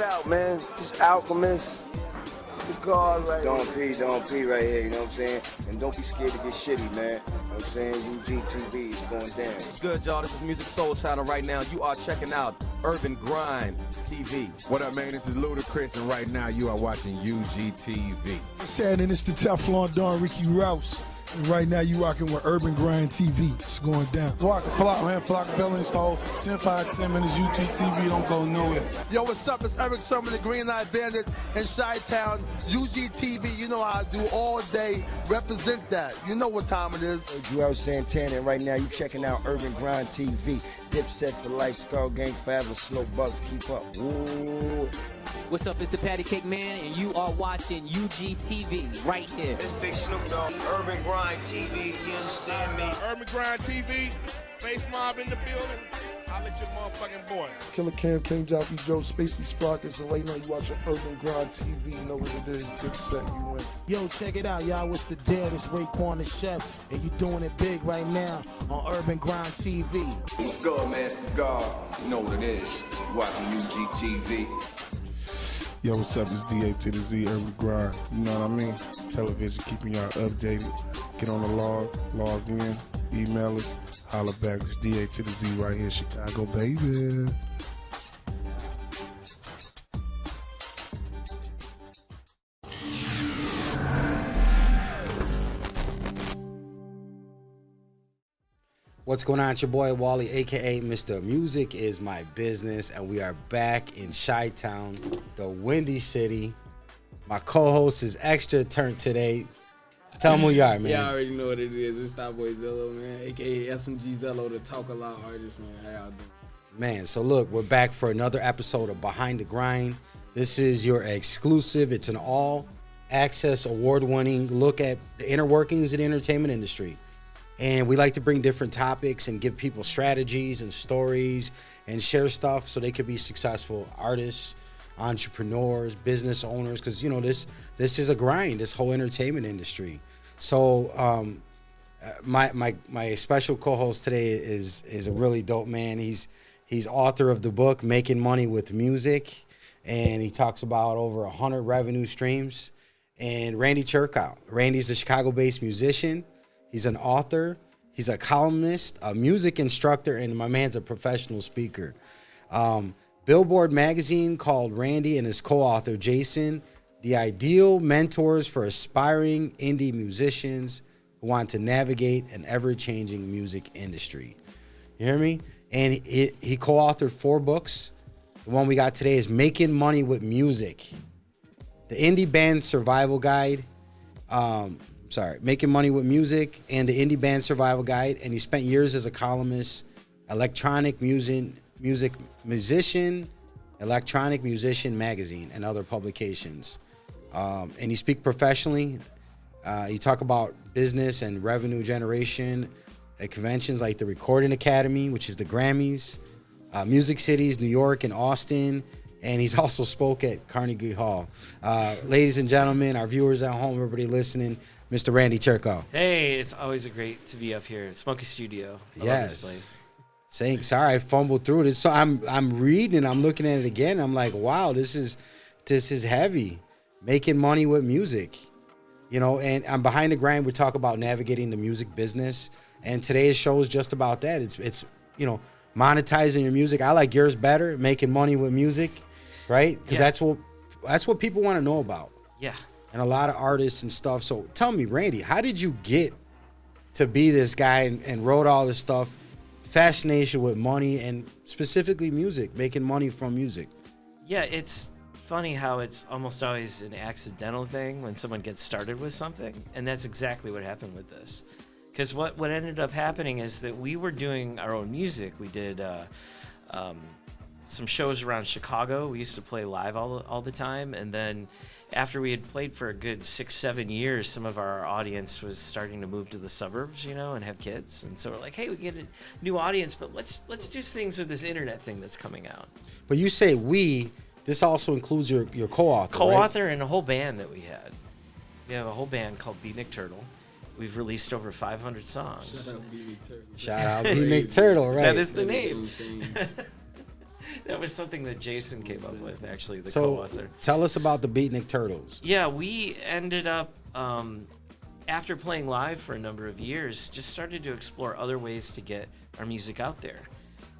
it out, man. This Alchemist. It's the God right here. Don't pee right here, you know what I'm saying? And don't be scared to get shitty, man. You know what I'm saying? UGTV is going down. What's good, y'all? This is Music Soul Channel right now. You are checking out Urban Grind TV. What up, man? This is Ludacris, and right now you are watching UGTV. What's happening? It's the Teflon Don Ricky Rouse. And right now you rocking with Urban Grind TV. It's going down. Flock, man. Flock Bell install. 10, 5, 10 minutes. UGTV don't go nowhere. Yo, what's up? It's Eric Sermon, the Green Light Bandit in Chi-Town. UGTV, you know how I do all day. Represent that. You know what time it is. Joel Santana, and right now you checking out Urban Grind TV. Dipset for life, Skull Gang forever, Slow Bucks, keep up. Ooh. What's up, it's the Patty Cake Man, and you are watching UGTV right here. It's Big Snoop Dogg, Urban Grind TV, you understand me? Urban Grind TV, Face Mob in the building. I'll let your motherfucking boy. Killer Cam, King Joffrey, Joe, Spacey Sprockets, and right now you watching Urban Grind TV. You know what it is. Dipset, you win. Yo, check it out, y'all. It's the dead. It's Raekwon the Chef, and you doing it big right now on Urban Grind TV. What's good, man? It's the God. You know what it is. You watching UGTV. Yo, what's up? It's DA to the Z, Urban Grind. You know what I mean? Television, keeping y'all updated. Get on the log in, email us, holla back. It's DA to the Z right here, Chicago, baby. What's going on? It's your boy Wally, aka Mr. Music is My Business, and we are back in Chi-Town, the Windy City. My co-host is extra turned today. Tell them who you are, man. Yeah, I already know what it is. It's Thot Boy Zello, man, aka S29 Zello, the talk a lot artist, man. How y'all doing? Man, so look, we're back for another episode of Behind the Grind. This is your exclusive. It's an all-access, award-winning look at the inner workings of the entertainment industry. And we like to bring different topics and give people strategies and stories and share stuff so they could be successful artists, entrepreneurs, business owners, because, you know, this is a grind, this whole entertainment industry. So my special co-host today is a really dope man. He's author of the book Making Money with Music, and he talks about over 100 revenue streams. And Randy Chertkow. Randy's a Chicago-based musician. He's an author, he's a columnist, a music instructor, and my man's a professional speaker. Billboard magazine called Randy and his co-author Jason the ideal mentors for aspiring indie musicians who want to navigate an ever-changing music industry. You hear me? And he co-authored 4 books. The one we got today is Making Money with Music, the Indie Band Survival Guide, Making Money with Music, and the Indie Band Survival Guide. And he spent years as a columnist, electronic musician magazine, and other publications. And you speak professionally. You talk about business and revenue generation at conventions like the Recording Academy, which is the Grammys, Music Cities, New York and Austin. And he's also spoke at Carnegie Hall. Ladies and gentlemen, our viewers at home, everybody listening, Mr. Randy Chertkow. Hey, it's always great to be up here at Smoky Studio. I love this place. Sorry, I fumbled through it. So I'm reading, I'm looking at it again. I'm like, wow, this is heavy. Making money with music, you know. And I'm Behind the Grind. We talk about navigating the music business, and today's show is just about that. It's you know, monetizing your music. I like yours better, making money with music, right? Because that's what people want to know about. Yeah. And a lot of artists and stuff. So tell me, Randy, how did you get to be this guy and wrote all this stuff? Fascination with money and specifically music, making money from music. Yeah, it's funny how it's almost always an accidental thing when someone gets started with something. And that's exactly what happened with this. Because what ended up happening is that we were doing our own music. We did some shows around Chicago. We used to play live all the time. And then after we had played for a good 6-7 years, some of our audience was starting to move to the suburbs, you know, and have kids. And so we're like, hey, we get a new audience, but let's do things with this internet thing that's coming out. But you say this also includes your co-author, Co-author, right? And a whole band that we had. We have a whole band called Beatnik Turtle. We've released over 500 songs. Shout out Beatnik Turtle. Shout out Beatnik Turtle, right? That is the name. That was something that Jason came up with, actually, the So co-author. tell us about the Beatnik Turtles. Yeah, we ended up, after playing live for a number of years, just started to explore other ways to get our music out there.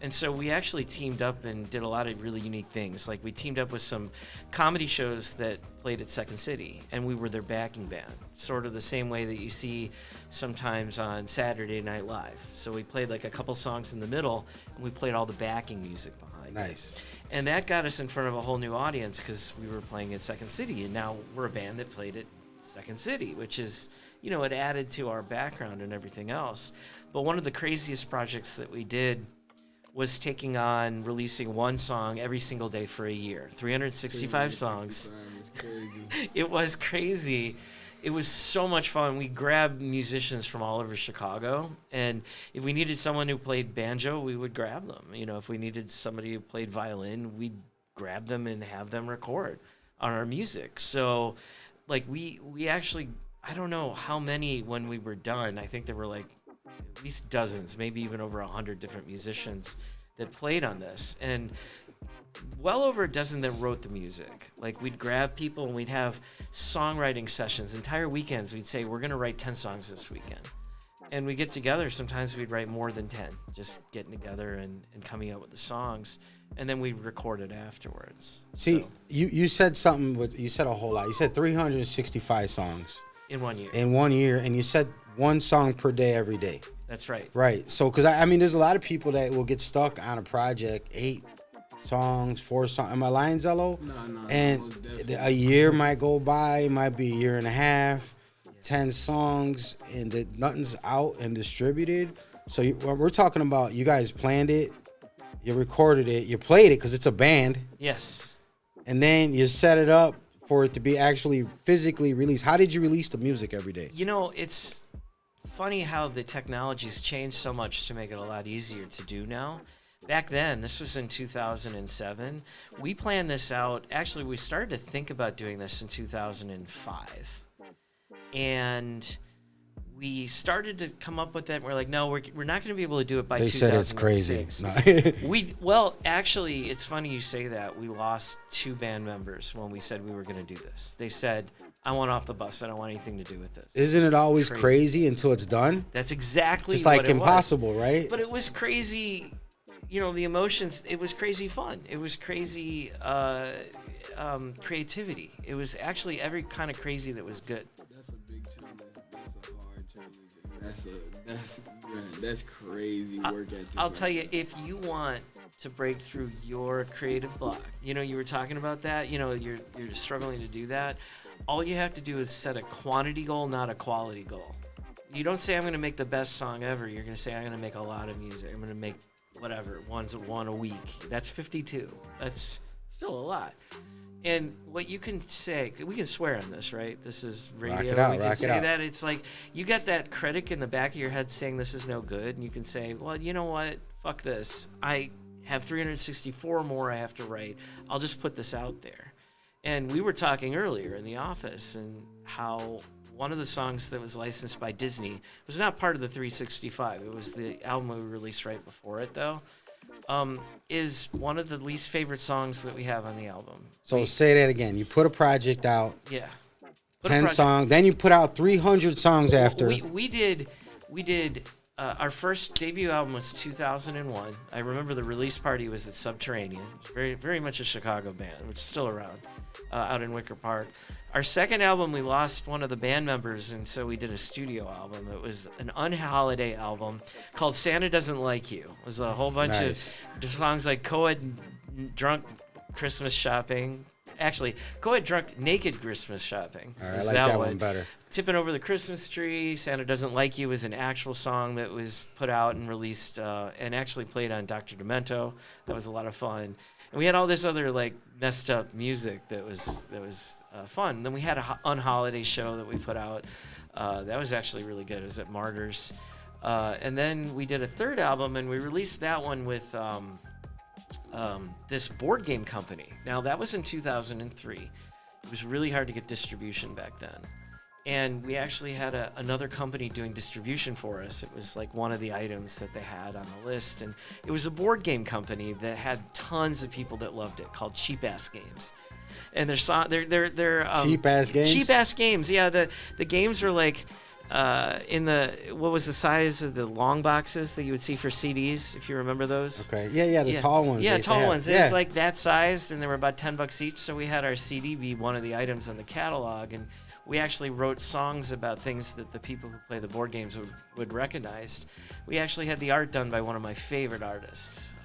And so we actually teamed up and did a lot of really unique things. Like we teamed up with some comedy shows that played at Second City, and we were their backing band, sort of the same way that you see sometimes on Saturday Night Live. So we played like a couple songs in the middle, and we played all the backing music behind. Nice. And that got us in front of a whole new audience because we were playing at Second City, and now we're a band that played at Second City, which is, you know, it added to our background and everything else. But one of the craziest projects that we did was taking on releasing one song every single day for a year, 365 songs. It was crazy. It was so much fun. We grabbed musicians from all over Chicago, and if we needed someone who played banjo, we would grab them. You know, if we needed somebody who played violin, we'd grab them and have them record on our music. So, like, we actually, I don't know how many when we were done. I think there were like at least dozens, maybe even over 100 different musicians that played on this, and well over a dozen that wrote the music. Like, we'd grab people and we'd have songwriting sessions, entire weekends. We'd say, we're going to write 10 songs this weekend. And we get together. Sometimes we'd write more than 10, just getting together and coming up with the songs. And then we record it afterwards. See, you said something, you said a whole lot. You said 365 songs. In 1 year. In 1 year, and you said one song per day every day. That's right. Right. So, because I mean, there's a lot of people that will get stuck on a project, 8 songs, 4 songs. Am I lying, Zello? No. And a year might go by, might be a year and a half, 10 songs, and nothing's out and distributed. So we're talking about, you guys planned it, you recorded it, you played it because it's a band. Yes. And then you set it up for it to be actually physically released. How did you release the music every day? You know, it's funny how the technology's changed so much to make it a lot easier to do now. Back then, this was in 2007, we planned this out. Actually, we started to think about doing this in 2005. And we started to come up with it. We're like, no, we're not going to be able to do it by 2006. They said it's crazy. Well, actually, it's funny you say that. We lost 2 band members when we said we were going to do this. They said, I want off the bus. I don't want anything to do with this. Isn't it always crazy until it's done? That's exactly just what like it impossible, was. Right? But it was crazy. You know, the emotions, it was crazy fun. It was crazy creativity. It was actually every kind of crazy that was good. That's a big challenge. That's a hard challenge. That's crazy work ethic. I'll tell you, if you want to break through your creative block, you know, you were talking about that, you know, you're struggling to do that. All you have to do is set a quantity goal, not a quality goal. You don't say, I'm going to make the best song ever. You're going to say, I'm going to make a lot of music. I'm going to make whatever, one a week. That's 52. That's still a lot. And what you can say, we can swear on this, right? This is radio. Rock it out, we can rock it say out. that. It's like you got that critic in the back of your head saying this is no good, and you can say, well, you know what? Fuck this. I have 364 more I have to write. I'll just put this out there. And we were talking earlier in the office and how one of the songs that was licensed by Disney was not part of the 365. It was the album we released right before it, though. Is one of the least favorite songs that we have on the album. So say that again. You put a project out. Yeah. 10 songs. Then you put out 300 songs after. We did. Our first debut album was 2001. I remember the release party was at Subterranean. Very, very much a Chicago band, which is still around, out in Wicker Park. Our second album, we lost one of the band members, and so we did a studio album. It was an unholiday album called Santa Doesn't Like You. It was a whole bunch of songs like Co-ed Drunk Christmas Shopping. Actually, Co-ed Drunk Naked Christmas Shopping. All right, I like that one better. Tipping Over the Christmas Tree, Santa Doesn't Like You was an actual song that was put out and released and actually played on Dr. Demento. That was a lot of fun. And we had all this other like messed up music that was fun. Then we had a unholiday show that we put out. That was actually really good. It was at Martyrs. And then we did a third album, and we released that one with this board game company. Now, that was in 2003. It was really hard to get distribution back then. And we actually had another company doing distribution for us. It was like one of the items that they had on the list. And it was a board game company that had tons of people that loved it, called Cheap Ass Games. And they're Cheap Ass Games? Cheap Ass Games, yeah. The games are like what was the size of the long boxes that you would see for CDs, if you remember those? Okay. Yeah, the tall ones. Yeah, tall ones. It Yeah. was like that sized, and they were about $10 each. So we had our CD be one of the items on the catalog, and we actually wrote songs about things that the people who play the board games would recognize. We actually had the art done by one of my favorite artists.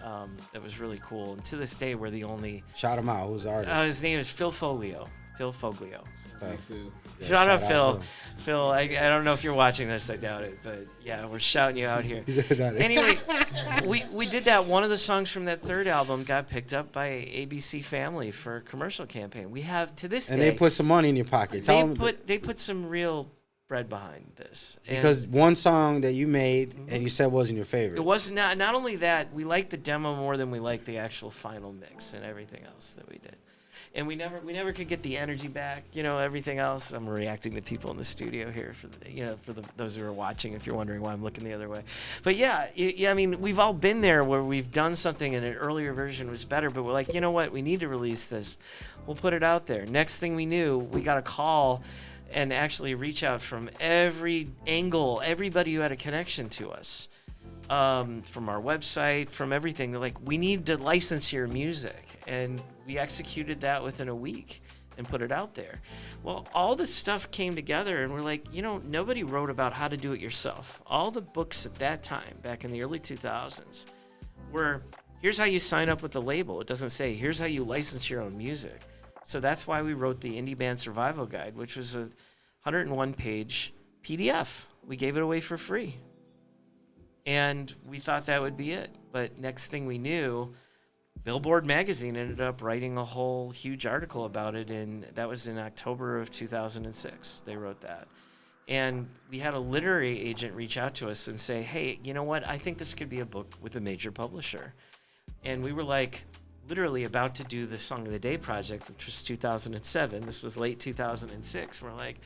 That was really cool. And to this day, we're the only... Shout him out. Who's the artist? His name is Phil Foglio. Phil Foglio. Okay. Yeah, shout out Phil. Phil, I don't know if you're watching this. I doubt it. But yeah, we're shouting you out here. Anyway, we did that. One of the songs from that third album got picked up by ABC Family for a commercial campaign. We have, to this day... And they put some money in your pocket. They put some real bread behind this. Because one song that you made and you said wasn't your favorite. It was not only that, we liked the demo more than we liked the actual final mix and everything else that we did. And we never could get the energy back, everything else. I'm reacting to people in the studio here for those who are watching, if you're wondering why I'm looking the other way. But yeah, I mean, we've all been there where we've done something and an earlier version was better, but we're like, you know what, we need to release this. We'll put it out there. Next thing we knew, we got a call and actually reach out from every angle, everybody who had a connection to us, from our website, from everything. They're like, we need to license your music. And we executed that within a week and put it out there. Well, all this stuff came together and we're like, nobody wrote about how to do it yourself. All the books at that time, back in the early 2000s, were, here's how you sign up with the label. It doesn't say, here's how you license your own music. So that's why we wrote the Indie Band Survival Guide, which was a 101-page PDF. We gave it away for free. And we thought that would be it. But next thing we knew, Billboard magazine ended up writing a whole huge article about it, and that was in October of 2006. They wrote that. And we had a literary agent reach out to us and say, hey, you know what? I think this could be a book with a major publisher. And we were like, literally about to do the Song of the Day project, which was 2007. This was late 2006. We're like,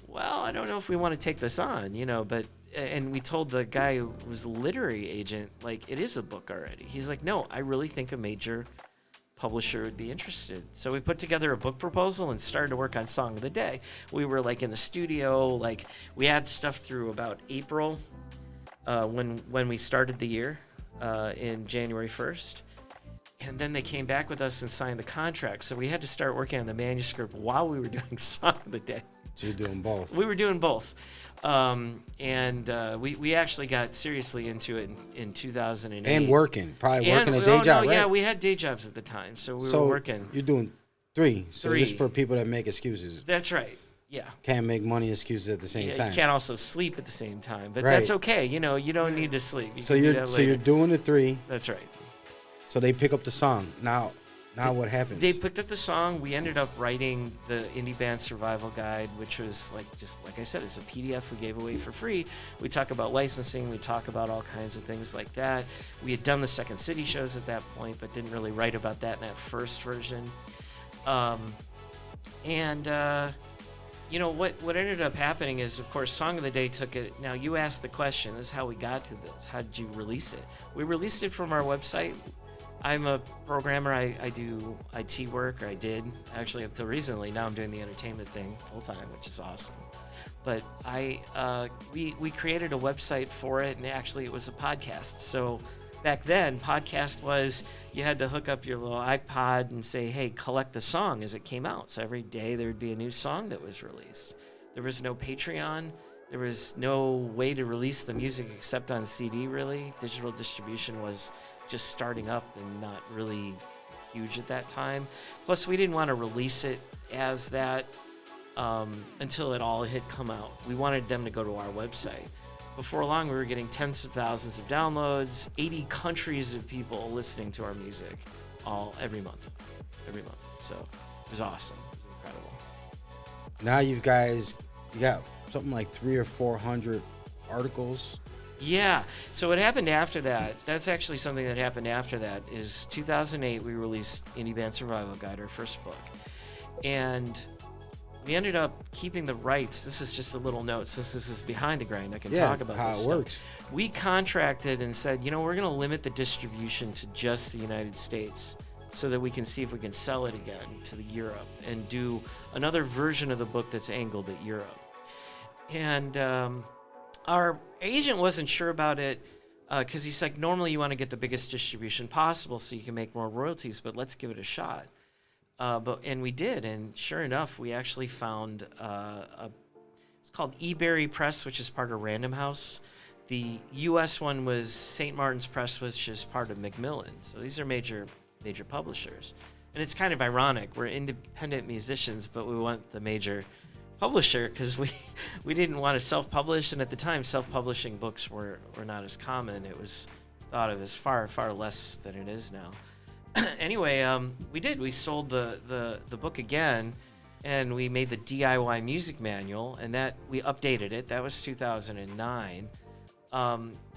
well, I don't know if we want to take this on, but... And we told the guy who was a literary agent, like, it is a book already. He's like, no, I really think a major publisher would be interested. So we put together a book proposal and started to work on Song of the Day. We were, like, in the studio. Like, we had stuff through about April when we started the year in January 1st. And then they came back with us and signed the contract. So we had to start working on the manuscript while we were doing Song of the Day. So you're doing both. We were doing both. We actually got seriously into it in 2008. And working a day job, right? Yeah, we had day jobs at the time, so we were working. You're doing three. So just for people that make excuses. That's right. Yeah. Can't make money excuses at the same time. You can't also sleep at the same time, but that's okay. You don't need to sleep. You're doing the three. That's right. So they pick up the song. Now what happens? They picked up the song. We ended up writing the Indie Band Survival Guide, which was like I said, it's a PDF we gave away for free. We talk about licensing. We talk about all kinds of things like that. We had done the Second City shows at that point, but didn't really write about that in that first version. What ended up happening is, of course, Song of the Day took it. Now, you asked the question, this is how we got to this. How did you release it? We released it from our website. I'm a programmer. I do IT work, or I did, actually, up till recently. Now I'm doing the entertainment thing full-time, which is awesome. But we created a website for it, and actually it was a podcast. So back then, podcast was you had to hook up your little iPod and say, hey, collect the song as it came out. So every day there would be a new song that was released. There was no Patreon. There was no way to release the music except on CD, really. Digital distribution was just starting up and not really huge at that time. Plus, we didn't want to release it as that until it all had come out. We wanted them to go to our website. Before long, we were getting tens of thousands of downloads, 80 countries of people listening to our music every month. So it was awesome. It was incredible. Now you got something like 300 or 400 articles. Yeah. So what happened after that, that's actually something that happened after that, is 2008 we released Indie Band Survival Guide, our first book. And we ended up keeping the rights. This is just a little note. Since this is behind the grind, I can Yeah, talk about how this it stuff. works. We contracted and said, we're going to limit the distribution to just the United States so that we can see if we can sell it again to the Europe and do another version of the book that's angled at Europe. And our agent wasn't sure about it because he's like, normally you want to get the biggest distribution possible so you can make more royalties, but let's give it a shot. And we did, and sure enough, we actually found it's called eBerry Press, which is part of Random House. The U.S. one was St. Martin's Press, which is part of Macmillan. So these are major publishers. And it's kind of ironic. We're independent musicians, but we want the major publisher because we didn't want to self-publish. And at the time, self-publishing books were not as common. It was thought of as far, far less than it is now. Anyway, we did. We sold the book again, and we made the DIY music manual, and that we updated it. That was 2009.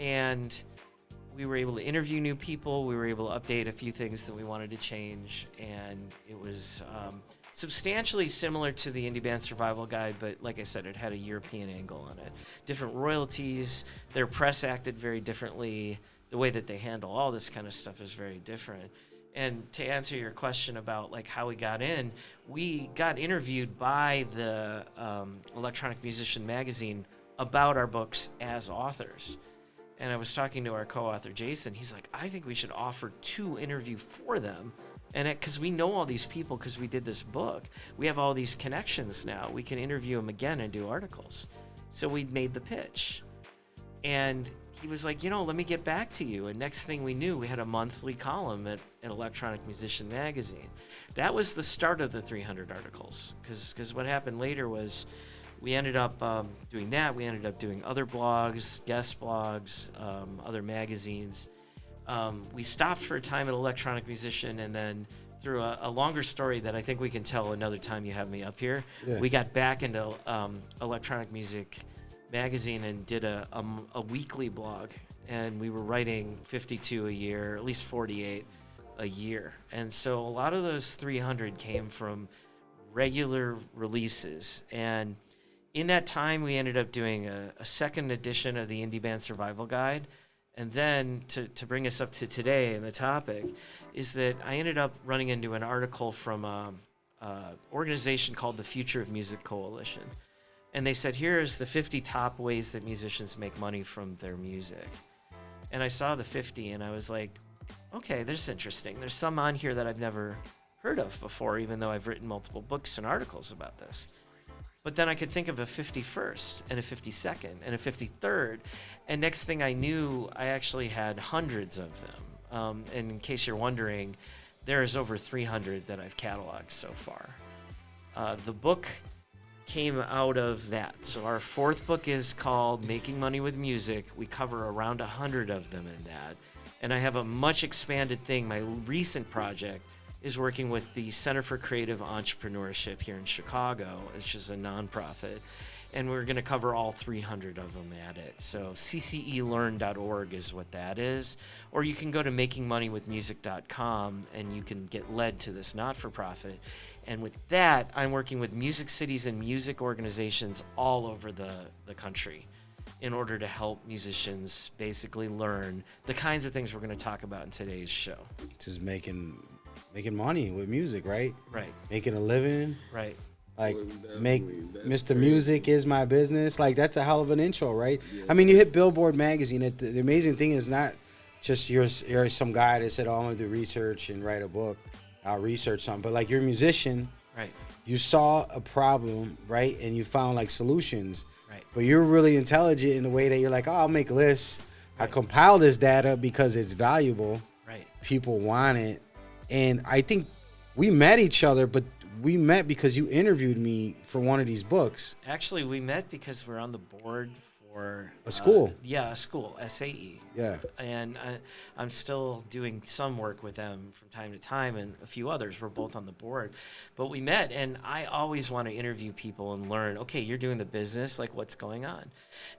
And we were able to interview new people. We were able to update a few things that we wanted to change, and it was substantially similar to the Indie Band Survival Guide, but like I said, it had a European angle on it. Different royalties. Their press acted very differently. The way that they handle all this kind of stuff is very different. And to answer your question about like how we got in, we got interviewed by the Electronic Musician magazine about our books as authors. And I was talking to our co-author, Jason. He's like, I think we should offer 2 interview for them. And because we know all these people because we did this book, we have all these connections now. We can interview them again and do articles. So we made the pitch. And he was like, let me get back to you. And next thing we knew, we had a monthly column at Electronic Musician magazine. That was the start of the 300 articles. Because what happened later was we ended up doing that. We ended up doing other blogs, guest blogs, other magazines. We stopped for a time at Electronic Musician, and then through a longer story that I think we can tell another time you have me up here, we got back into Electronic Music magazine and did a weekly blog, and we were writing 52 a year, at least 48 a year. And so a lot of those 300 came from regular releases. And in that time, we ended up doing a second edition of the Indie Band Survival Guide. And then to bring us up to today, and the topic is that I ended up running into an article from an organization called the Future of Music Coalition. And they said, here's the 50 top ways that musicians make money from their music. And I saw the 50, and I was like, okay, this is interesting. There's some on here that I've never heard of before, even though I've written multiple books and articles about this. But then I could think of a 51st and a 52nd and a 53rd. And next thing I knew, I actually had hundreds of them. And in case you're wondering, there is over 300 that I've cataloged so far. The book came out of that. So our 4th book is called Making Money with Music. We cover around 100 of them in that. And I have a much expanded thing. My recent project is working with the Center for Creative Entrepreneurship here in Chicago, which is a nonprofit. And we're going to cover all 300 of them at it. So ccelearn.org is what that is. Or you can go to makingmoneywithmusic.com and you can get led to this not-for-profit. And with that, I'm working with music cities and music organizations all over the country in order to help musicians basically learn the kinds of things we're going to talk about in today's show. Just making money with music, right? Right. Making a living. Right. Like, Mr. Music is my business. Like, that's a hell of an intro, right? Yeah, I mean, you hit Billboard magazine. The amazing thing is not just you're some guy that said, oh, I'm going to do research and write a book. I'll research something. But, like, you're a musician. Right. You saw a problem, right? And you found, like, solutions. Right. But you're really intelligent in the way that you're like, oh, I'll make lists. Right. I compile this data because it's valuable. Right. People want it. And I think we met each other, but we met because you interviewed me for one of these books. Actually, we met because we're on the board for a school. A school, SAE. Yeah. And I'm still doing some work with them from time to time, and a few others. We're both on the board. But we met, and I always want to interview people and learn, okay, you're doing the business, like what's going on?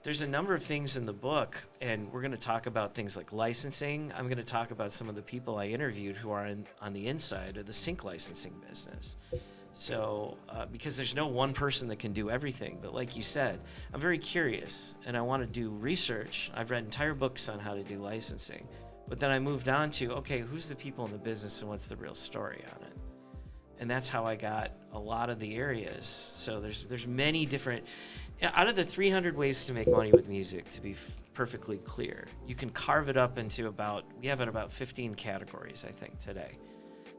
There's a number of things in the book, and we're going to talk about things like licensing. I'm going to talk about some of the people I interviewed who are on the inside of the sync licensing business. So, because there's no one person that can do everything, but like you said, I'm very curious and I want to do research. I've read entire books on how to do licensing, but then I moved on to, okay, who's the people in the business and what's the real story on it? And that's how I got a lot of the areas. So there's many different, out of the 300 ways to make money with music, to be perfectly clear, you can carve it up into we have about 15 categories, I think, today.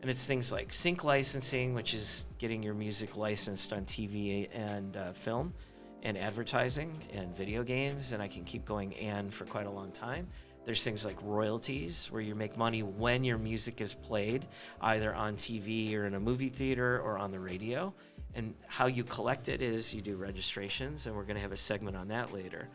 And it's things like sync licensing, which is getting your music licensed on TV and film and advertising and video games. And I can keep going for quite a long time. There's things like royalties, where you make money when your music is played, either on TV or in a movie theater or on the radio. And how you collect it is you do registrations, and we're going to have a segment on that later.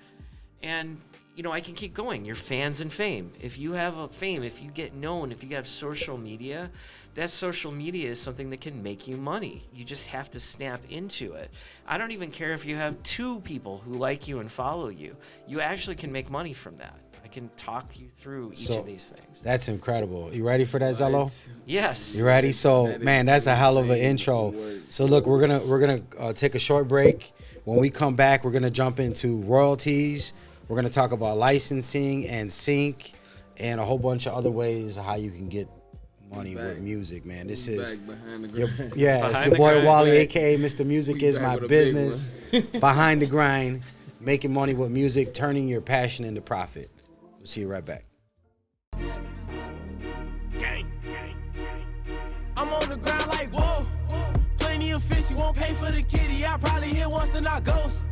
And I can keep going. Your fans and fame. If you have a fame, if you get known, if you have social media, that social media is something that can make you money. You just have to snap into it. I don't even care if you have 2 people who like you and follow you. You actually can make money from that. I can talk you through each of these things. That's incredible. You ready for that, Zello? Yes. You ready? So, man, that's a hell of an intro. So, look, we're gonna take a short break. When we come back, we're gonna jump into royalties. We're gonna talk about licensing and sync, and a whole bunch of other ways of how you can get money with music, man. This is it's your boy Wally, aka Mr. Music is my business. Behind the grind, making money with music, turning your passion into profit. We'll see you right back. Gang. I'm on the ground like whoa. Plenty of fish, you won't pay for the kitty. I probably hit once, then I ghost.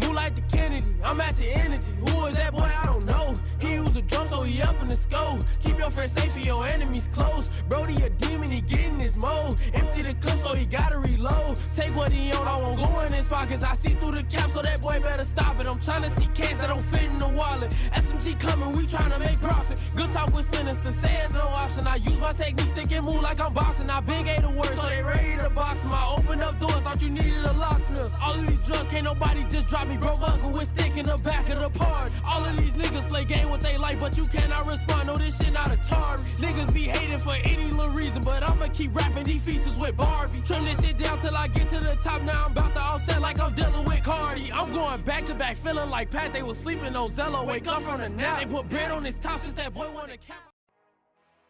Move like the Kennedy, I'm at your energy. Who is that boy? I don't know. He use a drum, so he up in the scope. Keep your friends safe and your enemies close. Brody a demon, he getting his mode. Empty the clip, so he gotta reload. Take what he on, I won't go in his pockets. I see through the cap, so that boy better stop it. I'm trying to see cans that don't fit in the wallet. SMG coming, we trying to make profit. Good talk with sinister, say it's no option. I use my technique, stick and move like I'm boxing. I big A to work, so they ready to box him. I open up doors, thought you needed a locksmith. All of these drugs, can't nobody just drop me. Broke uncle with stick in the back of the party. All of these niggas play game what they like, but you cannot respond. No, this shit not Atari. Niggas be hating for any little reason, but I'ma keep rapping these features with Barbie. Trim this shit down till I get to the top. Now I'm about to offset like I'm dealing with Cardi. I'm going back to back, feeling like Pat. They was sleeping on Zello. Wake up from the nap. They put bread on his top since that boy wanna count.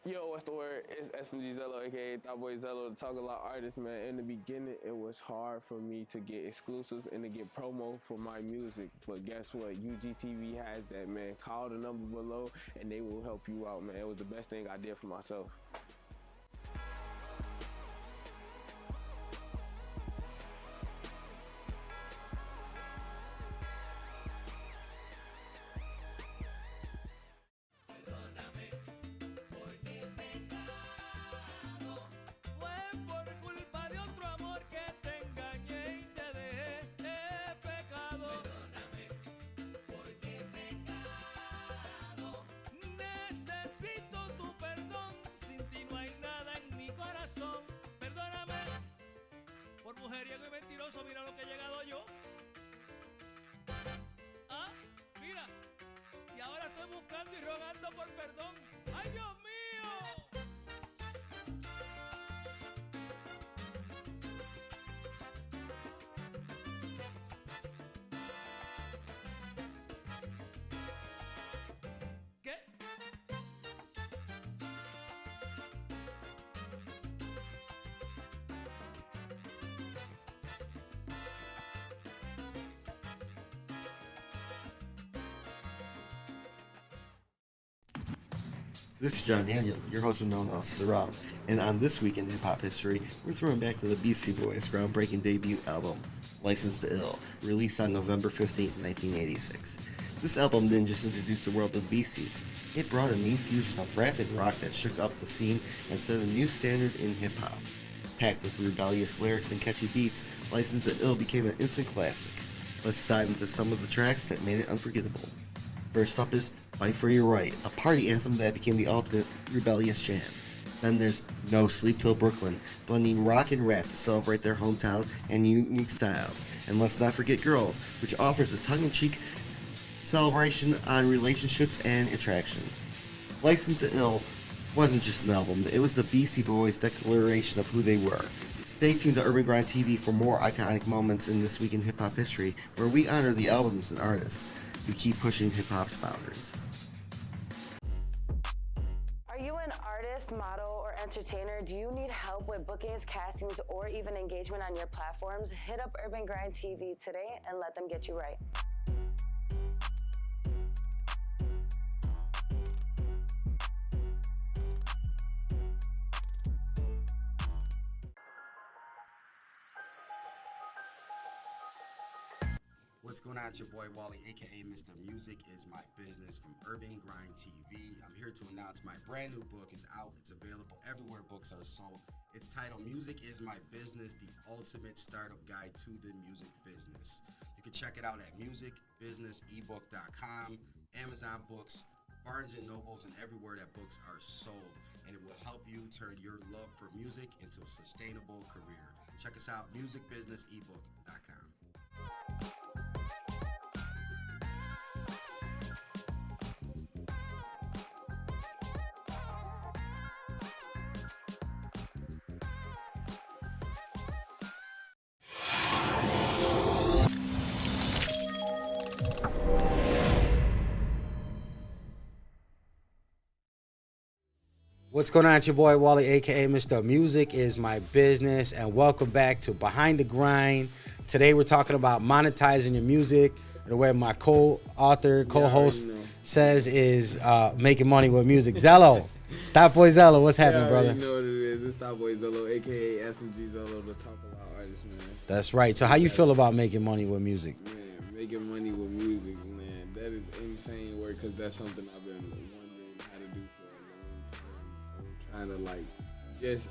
Yo, what's the word? It's SMG Zello, aka Thot Boy Zello, the Talk A Lot artist, man. In the beginning, it was hard for me to get exclusives and to get promo for my music. But guess what? UGTV has that, man. Call the number below, and they will help you out, man. It was the best thing I did for myself. Mujeriego y mentiroso, mira lo que he llegado yo. Ah, mira. Y ahora estoy buscando y rogando por perdón. ¡Ay, Dios mío! ¿Qué? This is John Daniel, your host of Known House Surround, and on This Week in Hip Hop History, we're throwing back to the Beastie Boys' groundbreaking debut album, Licensed to Ill, released on November 15, 1986. This album didn't just introduce the world of Beasties, it brought a new fusion of rap and rock that shook up the scene and set a new standard in hip hop. Packed with rebellious lyrics and catchy beats, Licensed to Ill became an instant classic. Let's dive into some of the tracks that made it unforgettable. First up is Fight for Your Right, a party anthem that became the ultimate rebellious jam. Then there's No Sleep Till Brooklyn, blending rock and rap to celebrate their hometown and unique styles. And let's not forget Girls, which offers a tongue-in-cheek celebration on relationships and attraction. Licensed to Ill wasn't just an album, it was the Beastie Boys' declaration of who they were. Stay tuned to Urban Grind TV for more iconic moments in This Week in Hip Hop History, where we honor the albums and artists who keep pushing hip hop's boundaries. Are you an artist, model, or entertainer? Do you need help with bookings, castings, or even engagement on your platforms? Hit up Urban Grind TV today and let them get you right. What's going on? It's your boy Wally, aka Mr. Music is My Business from Urban Grind TV. I'm here to announce my brand new book is out. It's available everywhere books are sold. It's titled Music is My Business, the ultimate startup guide to the music business. You can check it out at musicbusinessebook.com, Amazon Books, Barnes & Nobles, and everywhere that books are sold. And it will help you turn your love for music into a sustainable career. Check us out, musicbusinessebook.com. What's going on? It's your boy Wally, aka Mr. Music is My Business, and welcome back to Behind the Grind. Today we're talking about monetizing your music. The way my co-author, co-host says is making money with music. Zello, Thot Boy Zello, what's happening, brother? You know what it is. It's Thot Boy Zello, aka SMG Zello, the talk about artist, man. That's right. So how you feel about making money with music? Man, making money with music, man, that is insane work, because that's something I've been wondering how to do for a long time. I'm trying to like just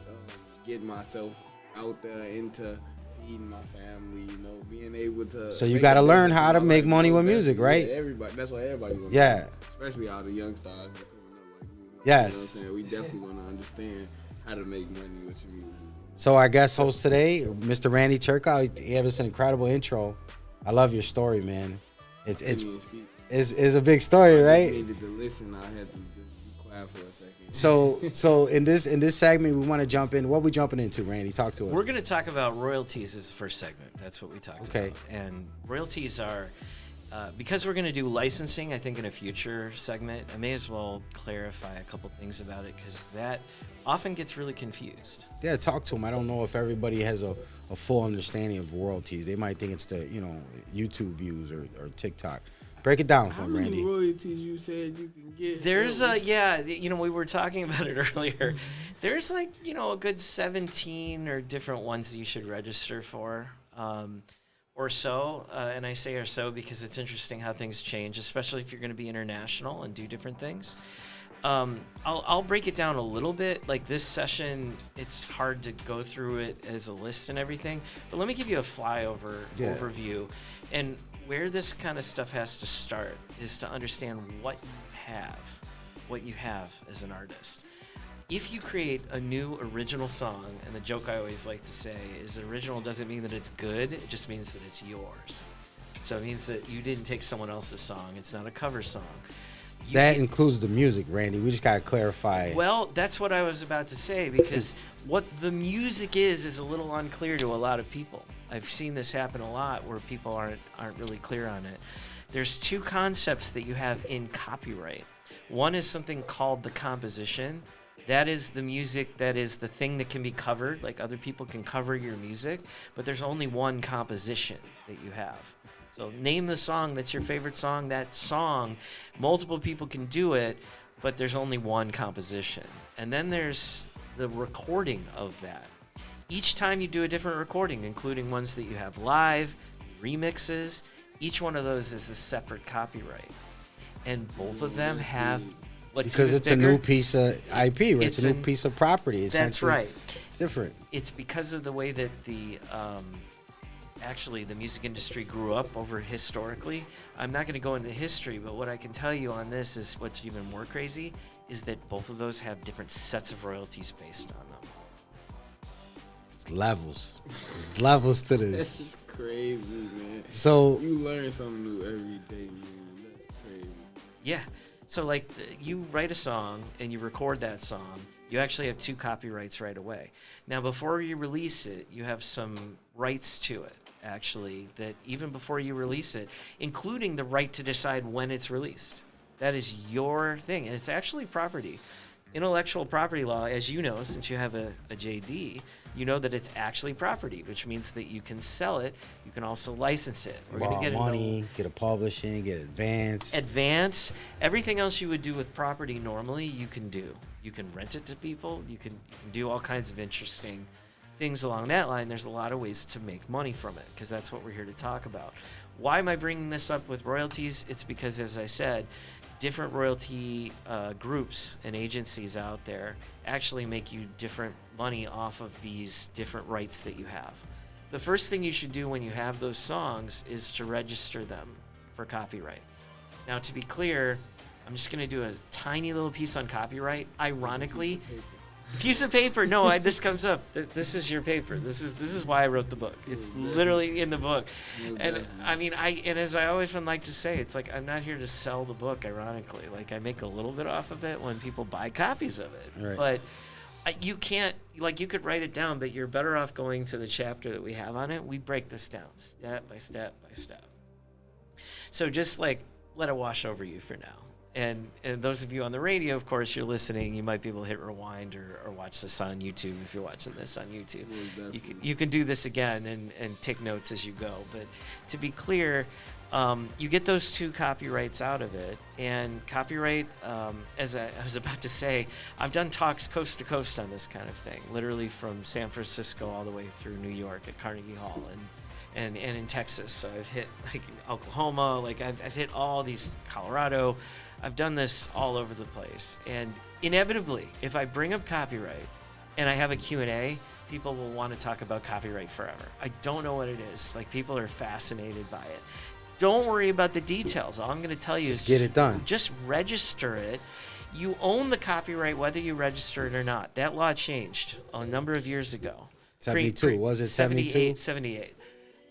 get myself out there into feeding my family, you know, being able to. So you got to learn how to make money with music, right? Yeah, everybody. That's why everybody wants. Yeah. Especially all the young stars that coming up like me. Yes. You know what I'm saying? We definitely want to understand how to make money with your music. So our guest host today, Mr. Randy Chertkow, he gave us an incredible intro. I love your story, man. It's a big story, right? I just needed to listen. I had to just be quiet for a second. So in this segment, we want to jump in. What are we jumping into, Randy? Talk to us. We're going to talk about royalties as the first segment. That's what we talked about. And royalties are, because we're going to do licensing, I think in a future segment, I may as well clarify a couple things about it, because that often gets really confused. Yeah, talk to them. I don't know if everybody has a full understanding of royalties. They might think it's the YouTube views or TikTok. Break it down for them, Randy. How many royalties you said you can get? There's we were talking about it earlier. There's a good 17 or different ones that you should register for, or so. And I say or so because it's interesting how things change, especially if you're going to be international and do different things. I'll break it down a little bit. Like this session, it's hard to go through it as a list and everything, but let me give you a flyover overview. And where this kind of stuff has to start is to understand what you have as an artist. If you create a new original song, and the joke I always like to say is original doesn't mean that it's good, it just means that it's yours. So it means that you didn't take someone else's song. It's not a cover song. That includes the music, Randy. We just got to clarify. Well, that's what I was about to say, because what the music is a little unclear to a lot of people. I've seen this happen a lot where people aren't really clear on it. There's two concepts that you have in copyright. One is something called the composition. That is the music, that is the thing that can be covered. Like other people can cover your music, but there's only one composition that you have. So name the song that's your favorite song. That song, multiple people can do it, but there's only one composition. And then there's the recording of that. Each time you do a different recording, including ones that you have live, remixes, each one of those is a separate copyright. And both of them have what's because it's bigger, a new piece of IP, right? It's a new piece of property. That's right. It's different. It's because of the way that the music industry grew up over historically. I'm not going to go into history, but what I can tell you on this is what's even more crazy is that both of those have different sets of royalties based on them. It's levels. There's levels to this. That's crazy, man. So you learn something new every day, man. That's crazy. Yeah. So like you write a song and you record that song. you actually have 2 copyrights right away. Now, before you release it, you have some rights to it, actually, that even before you release it, including the right to decide when it's released. That is your thing, and it's actually property. Intellectual property law, as you know, since you have a JD, you know that it's actually property, which means that you can sell it. You can also license it. We're Borrow gonna get money, get a publishing, get advance. Everything else you would do with property normally, you can do. You can rent it to people. You can do all kinds of interesting things along that line. There's a lot of ways to make money from it, because that's what we're here to talk about. Why am I bringing this up with royalties? It's because, as I said, different royalty groups and agencies out there actually make you different money off of these different rights that you have. The first thing you should do when you have those songs is to register them for copyright. Now, to be clear, I'm just going to do a tiny little piece on copyright. Ironically, piece of paper. No, this comes up. This is your paper. This is why I wrote the book. It's literally in the book. And I mean, and as I always like to say, it's like I'm not here to sell the book. Ironically, like I make a little bit off of it when people buy copies of it. Right. But you can't, like, you could write it down, but you're better off going to the chapter that we have on it. We break this down step by step by step. So just like let it wash over you for now. And those of you on the radio, of course, you're listening. You might be able to hit rewind or watch this on YouTube if you're watching this on YouTube. You can do this again and take notes as you go. But to be clear, you get those 2 copyrights out of it. And copyright, as I was about to say, I've done talks coast to coast on this kind of thing, literally from San Francisco all the way through New York at Carnegie Hall and in Texas. So I've hit like Oklahoma, like I've hit all these, Colorado. I've done this all over the place. And inevitably, if I bring up copyright and I have a Q&A, people will want to talk about copyright forever. I don't know what it is. Like, people are fascinated by it. Don't worry about the details. All I'm going to tell you is get it done. Just register it. You own the copyright whether you register it or not. That law changed a number of years ago. 72. Was it 72? 78.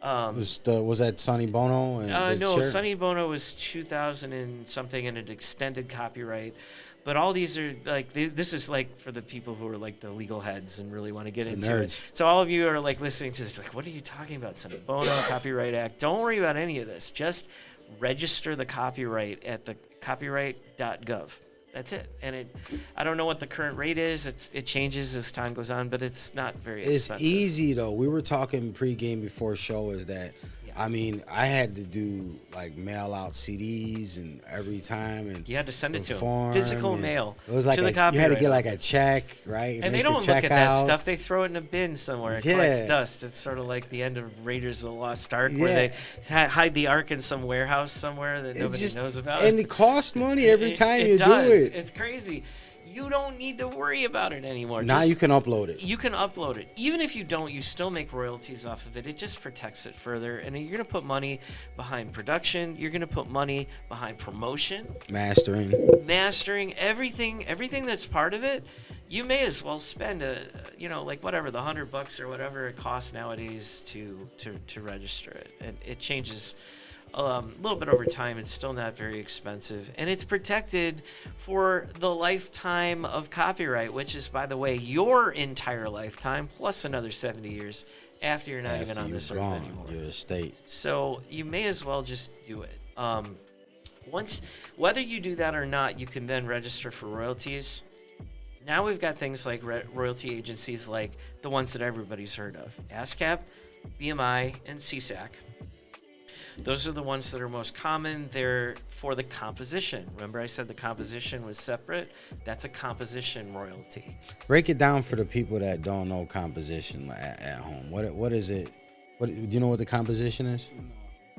Was that Sonny Bono? And No, Sonny Bono was 2000 and something, and an extended copyright. But all these are like, this is like for the people who are like the legal heads and really want to get into it. So all of you are like listening to this, like, what are you talking about? Sonny Bono, Copyright Act. Don't worry about any of this. Just register the copyright at the copyright.gov. That's it. And I don't know what the current rate is. It changes as time goes on, but it's not very expensive. It's easy though. We were talking pregame before show is that, I mean, I had to do like mail out CDs and every time, and you had to send it to them. Physical mail. It was like you had to get like a check, right? And they don't look at that stuff. They throw it in a bin somewhere. It collects dust. It's sort of like the end of Raiders of the Lost Ark, where they hide the Ark in some warehouse somewhere that nobody knows about. And it costs money every time you do it. It's crazy. You don't need to worry about it anymore. Now you can upload it. You can upload it. Even if you don't, you still make royalties off of it. It just protects it further. And you're going to put money behind production. You're going to put money behind promotion. Mastering, everything that's part of it. You may as well spend like whatever, the $100 or whatever it costs nowadays to register it. And it changes a little bit over time. It's still not very expensive, and it's protected for the lifetime of copyright, which is, by the way, your entire lifetime plus another 70 years after you're not even on this earth anymore. Your estate. So you may as well just do it. Whether you do that or not, you can then register for royalties. Now we've got things like royalty agencies like the ones that everybody's heard of: ASCAP, BMI, and CSAC. Those are the ones that are most common. They're for the composition. Remember I said the composition was separate? That's a composition royalty. Break it down for the people that don't know composition at home. What is it? Do you know what the composition is?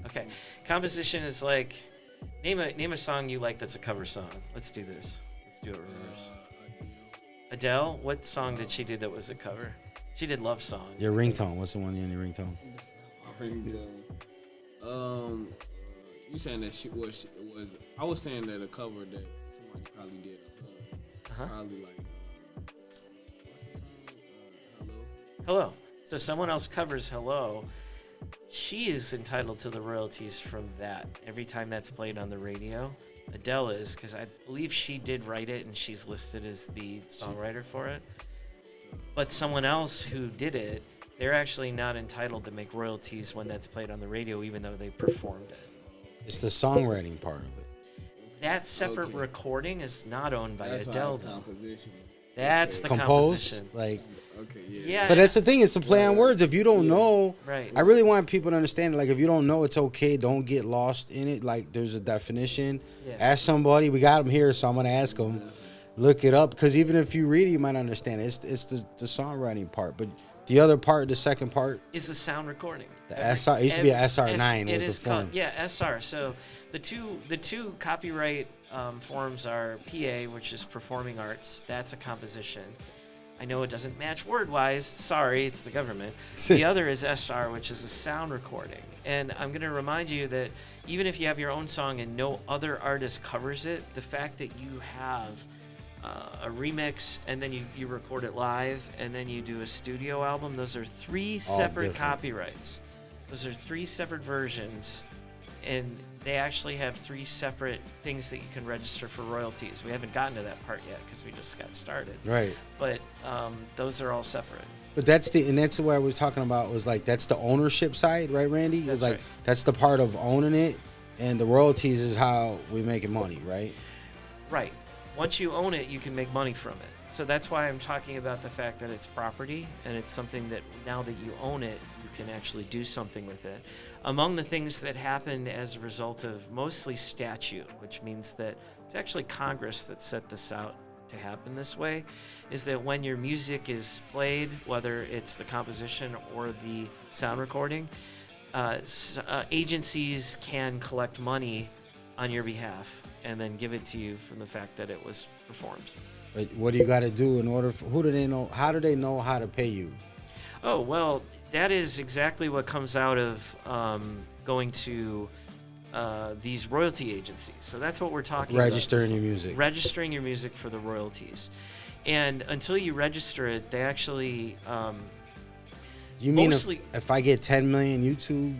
Okay. Composition is like, name a song you like that's a cover song. Let's do this. Let's do it reverse. Adele, what song did she do that was a cover? She did Love Song. Your ringtone. What's the one in your ringtone? You saying that she was? I was saying that a cover that somebody probably did of hers. Probably like what's the song? Hello. So someone else covers Hello. She is entitled to the royalties from that. Every time that's played on the radio, Adele is, because I believe she did write it and she's listed as the songwriter for it. But someone else who did it, they're actually not entitled to make royalties when that's played on the radio, even though they performed it. It's the songwriting part of it. That separate recording is not owned by Adele, though. Composition. That's the Composed, composition. like. Okay, Yeah. But that's the thing. It's a play on words. If you don't know, Right. I really want people to understand. Like, if you don't know, it's okay. Don't get lost in it. Like, there's a definition. Yeah. Ask somebody. We got them here, so I'm gonna ask them. Look it up, because even if you read it, you might understand it. It's the songwriting part, but the other part, the second part, Is the sound recording. the SR. It used to be a SR9. It was is the form. called, yeah, SR. So the two copyright forms are PA, which is performing arts. That's a composition. I know it doesn't match word-wise. Sorry, it's the government. The other is SR, which is a sound recording. And I'm going to remind you that even if you have your own song and no other artist covers it, the fact that you have a remix and then you record it live and then you do a studio album, those are three separate different. copyrights. Those are three separate versions, and they actually have three separate things that you can register for royalties. We haven't gotten to that part yet because we just got started. Right. But those are all separate. But that's what I was talking about, was like, that's the ownership side, right, Randy? That's It's like, right. that's the part of owning it, and the royalties is how we making money, right? Right. Once you own it, you can make money from it. So that's why I'm talking about the fact that it's property, and it's something that now that you own it, you can actually do something with it. Among the things that happened as a result of mostly statute, which means that it's actually Congress that set this out to happen this way, is that when your music is played, whether it's the composition or the sound recording, agencies can collect money on your behalf and then give it to you from the fact that it was performed. But what do you got to do in order for, who do they know? How do they know how to pay you? Oh, well, that is exactly what comes out of going to these royalty agencies. So that's what we're talking Registering about. your music. Registering your music for the royalties. And until you register it, they actually You mean mostly, if I get 10 million YouTube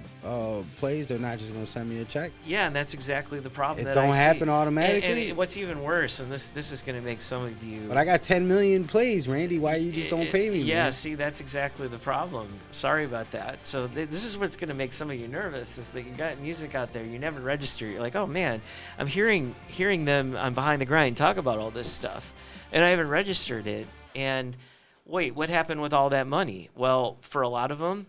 plays, they're not just going to send me a check? yeah, and that's exactly the problem. It that don't I see. happen automatically? And what's even worse, and this is going to make some of you... But I got 10 million plays, Randy. Why you just don't pay me? Yeah, man? see, that's exactly the problem. Sorry about that. So this is what's going to make some of you nervous, is that you got music out there, you never register. You're like, oh man, I'm hearing them on Behind the Grind talk about all this stuff, and I haven't registered it. And wait, what happened with all that money? Well, for a lot of them,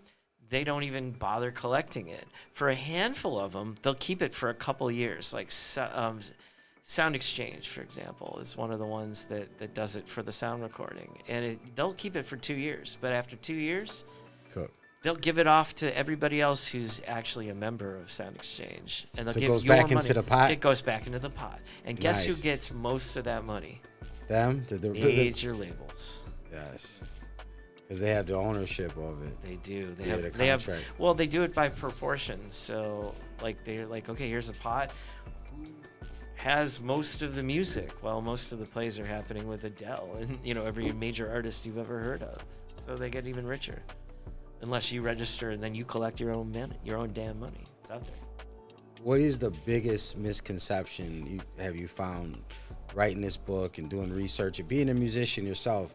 they don't even bother collecting it. For a handful of them, they'll keep it for a couple years. Like Sound Exchange, for example, is one of the ones that does it for the sound recording. And they'll keep it for 2 years. But after 2 years, they'll give it off to everybody else who's actually a member of Sound Exchange. And they'll So it give goes your back money. into the pot? It goes back into the pot. And guess who Nice. gets most of that money? Them? Major labels. Yes. Because they have the ownership of it. They do. The They have. contract. Well, they do it by proportion. So, like, they're like, okay, here's a pot. Who has most of the music? Well, most of the plays are happening with Adele, and every major artist you've ever heard of. So they get even richer, unless you register and then you collect your own damn money. It's out there. What is the biggest misconception you found writing this book and doing research and being a musician yourself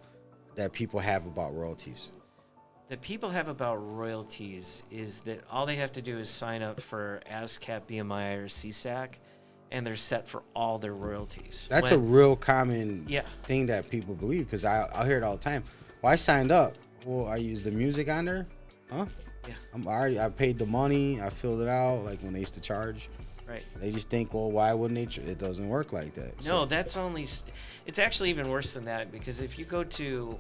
that people have about royalties? That people have about royalties is that all they have to do is sign up for ASCAP, BMI, or CSAC, and they're set for all their royalties. That's a real common Yeah. thing that people believe, because I'll hear it all the time. Well, I signed up. Well, I used the music on there? Huh? Yeah. I paid the money. I filled it out, like when they used to charge. Right. They just think, well, why wouldn't they? It doesn't work like that. No, that's only. It's actually even worse than that, because if you go to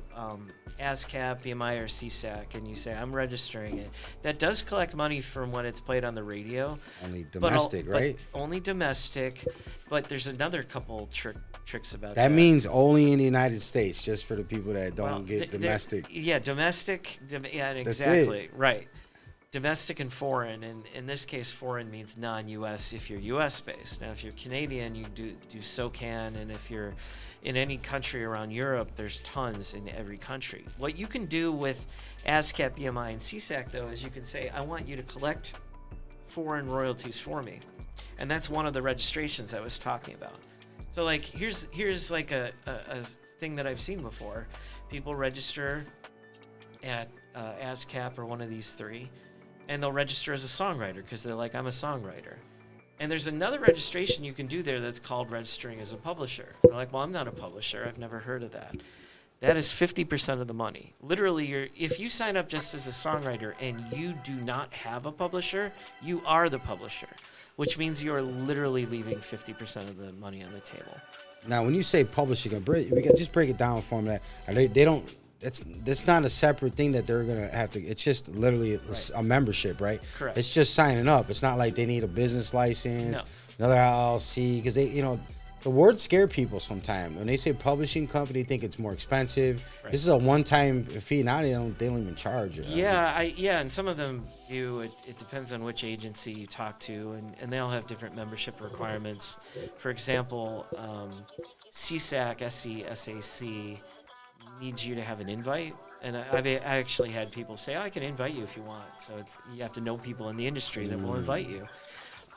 ASCAP, BMI, or CSAC and you say, I'm registering it, that does collect money from when it's played on the radio. Only domestic, right? Only domestic. But there's another couple tricks about That that. means only in the United States, just for the people that don't get domestic. Domestic. Yeah, That's exactly. it. Right. Domestic and foreign, and in this case, foreign means non-U.S. if you're U.S. based. Now, if you're Canadian, you do SOCAN, and if you're in any country around Europe, there's tons in every country. What you can do with ASCAP, BMI, and CSAC, though, is you can say, I want you to collect foreign royalties for me. And that's one of the registrations I was talking about. So like, here's like a thing that I've seen before. People register at ASCAP or one of these three, and they'll register as a songwriter because they're like, I'm a songwriter. And there's another registration you can do there that's called registering as a publisher. They're like, well, I'm not a publisher. I've never heard of that. That is 50% of the money. Literally, if you sign up just as a songwriter and you do not have a publisher, you are the publisher, which means you are literally leaving 50% of the money on the table. Now, when you say publishing, we can just break it down for them. That they don't. That's not a separate thing that they're gonna have to. It's just literally a membership, right? Correct. It's just signing up. It's not like they need a business license, another LLC, because the word scare people sometimes. When they say publishing company, they think it's more expensive. Right. This is a one-time fee. Now they don't even charge it. Yeah, and some of them do. It depends on which agency you talk to, and they all have different membership requirements. For example, CSAC, SCSAC needs you to have an invite, and I actually had people say, I can invite you if you want. So you have to know people in the industry that will invite you.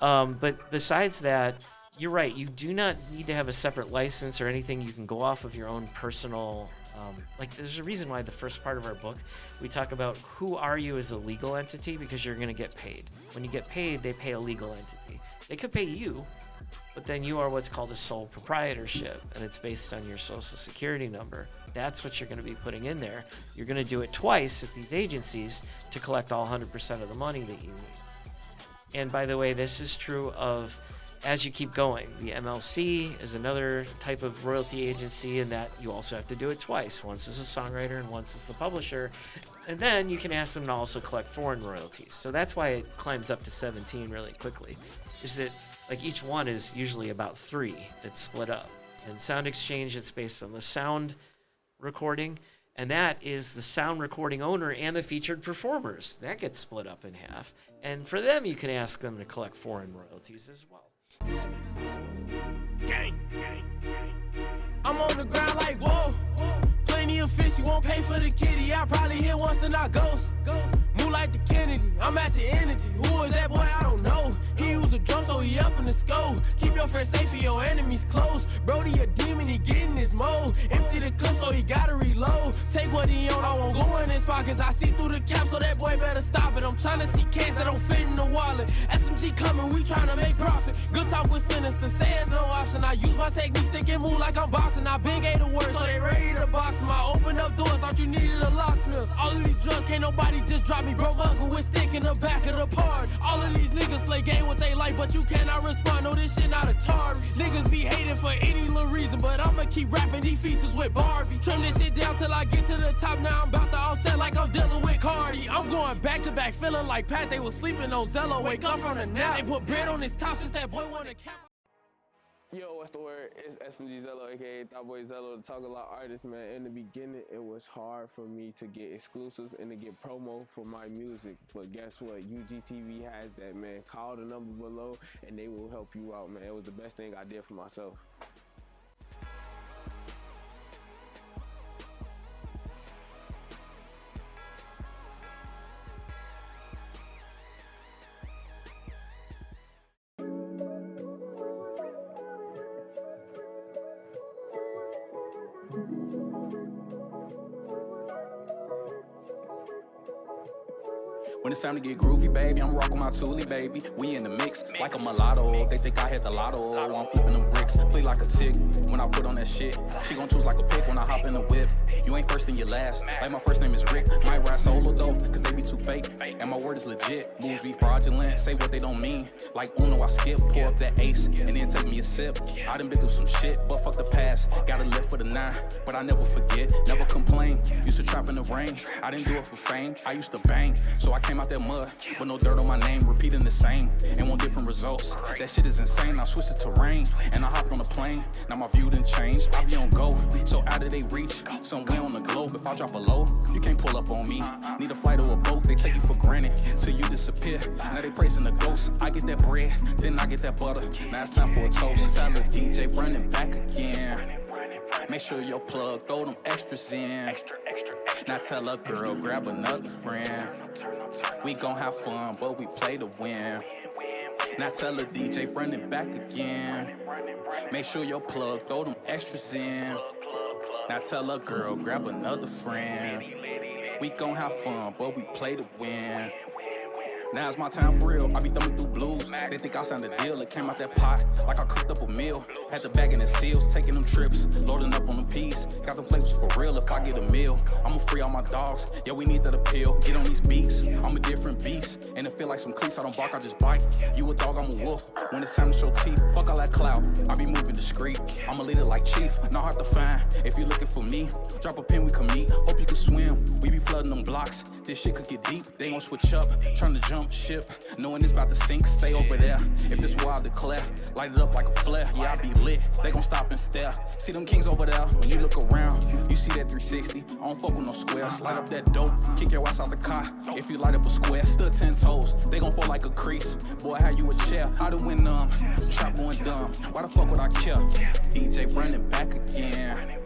But besides that, you're right. You do not need to have a separate license or anything. You can go off of your own personal. There's a reason why the first part of our book we talk about who are you as a legal entity, because you're going to get paid. When you get paid, they pay a legal entity. They could pay you, but then you are what's called a sole proprietorship, and it's based on your social security number. That's what you're going to be putting in there. You're going to do it twice at these agencies to collect all 100% of the money that you need. And by the way, this is true of as you keep going. The MLC is another type of royalty agency, in that you also have to do it twice. Once as a songwriter and once as the publisher. And then you can ask them to also collect foreign royalties. So that's why it climbs up to 17 really quickly, is that like each one is usually about 3. It's split up. And Sound Exchange, it's based on the sound recording, and that is the sound recording owner and the featured performers. That gets split up in half. And for them, you can ask them to collect foreign royalties as well. Gang. I'm on the ground like, whoa. Plenty of fish, you won't pay for the kitty. I probably hit once, then I ghost. Move like the Kennedy, I'm at your energy. Who is that boy? I don't know. He use a drum, so he up in the scope. Keep your friends safe and your enemies close. Brody a demon, he get in his mode. Empty the clip, so he gotta reload. Take what he own, I won't go in his pockets. I see through the cap, so that boy better stop it. I'm trying to see cans that don't fit in the wallet. SMG coming, we trying to make profit. Good talk with sinister, say it's no option. I use my technique, stick and move like I'm boxing. I been gave the word, so they ready to box him. I open up doors, thought you needed a locksmith. All of these drugs, can't nobody just drop me. Broke uncle with stick in the back of the part. All of these niggas play game what they like, but you cannot respond. No, this shit not Atari. Niggas be hating for any little reason, but I'ma keep rapping these features with Barbie. Trim this shit down till I get to the top. Now I'm about to offset like I'm dealing with Cardi. I'm going back to back, feeling like Pat. They was sleeping on Zello. Wake up from the nap. They put bread on his top since that boy wanna cap. Yo, what's the word? It's SMG Zello, aka Thot Boy Zello, the Talk a Lot artist, man. In the beginning, it was hard for me to get exclusives and to get promo for my music. But guess what? UGTV has that, man. Call the number below, and they will help you out, man. It was the best thing I did for myself. When it's time to get groovy, baby, I'm rocking my Thule, baby. We in the mix, like a mulatto. They think I hit the lotto. I'm flipping them bricks, flee like a tick. When I put on that shit, she gon' choose like a pick when I hop in the whip. You ain't first and you last, like my first name is Rick. Might ride solo though, cause they be too fake. And my word is legit, moves be fraudulent. Say what they don't mean, like Uno I skip. Pour up that ace, and then take me a sip. I done been through some shit, but fuck the past. Gotta live for the 9, but I never forget, never complain. Used to trap in the rain, I didn't do it for fame. I used to bang, so I came out that mud, but no dirt on my name, repeating the same, and want different results. That shit is insane, I switched to terrain, and I hopped on a plane. Now my view done changed, I be on go, so out of they reach, somewhere on the globe. If I drop a low, you can't pull up on me. Need a flight or a boat, they take you for granted, till you disappear. Now they praising the ghost, I get that bread, then I get that butter. Now it's time for a toast. Tell the DJ running back again. Make sure your plug, throw them extras in. Now tell a girl, grab another friend. We gon' have fun, but we play to win. Now tell the DJ, run it back again. Make sure your plug, throw them extras in. Now tell a girl, grab another friend. We gon' have fun, but we play to win. Now it's my time for real, I be thumbing through blues. They think I signed a deal, it came out that pot like I cooked up a meal. Had the bag in the seals, taking them trips, loading up on them peas. Got them flavors for real if I get a meal. I'ma free all my dogs, yeah we need that appeal. Get on these beats, I'm a different beast. And it feel like some cleats, I don't bark, I just bite. You a dog, I'm a wolf, when it's time to show teeth. Fuck all that clout, I be moving discreet. I'm a leader like Chief, not hard to find. If you looking for me, drop a pin, we can meet. Hope you can swim, we be flooding them blocks. This shit could get deep, they gon' switch up. Trying to jump ship, knowing it's about to sink, stay over there. If this war I declare, light it up like a flare. Yeah, I be lit, they gon' stop and stare. See them kings over there, when you look around, you see that 360. I don't fuck with no squares, light up that dope, kick your ass out the car. If you light up a square, stood 10 toes, they gon' fall like a crease. Boy, how you a chair, I done went numb, trap going dumb. Why the fuck would I care? DJ, run it back again.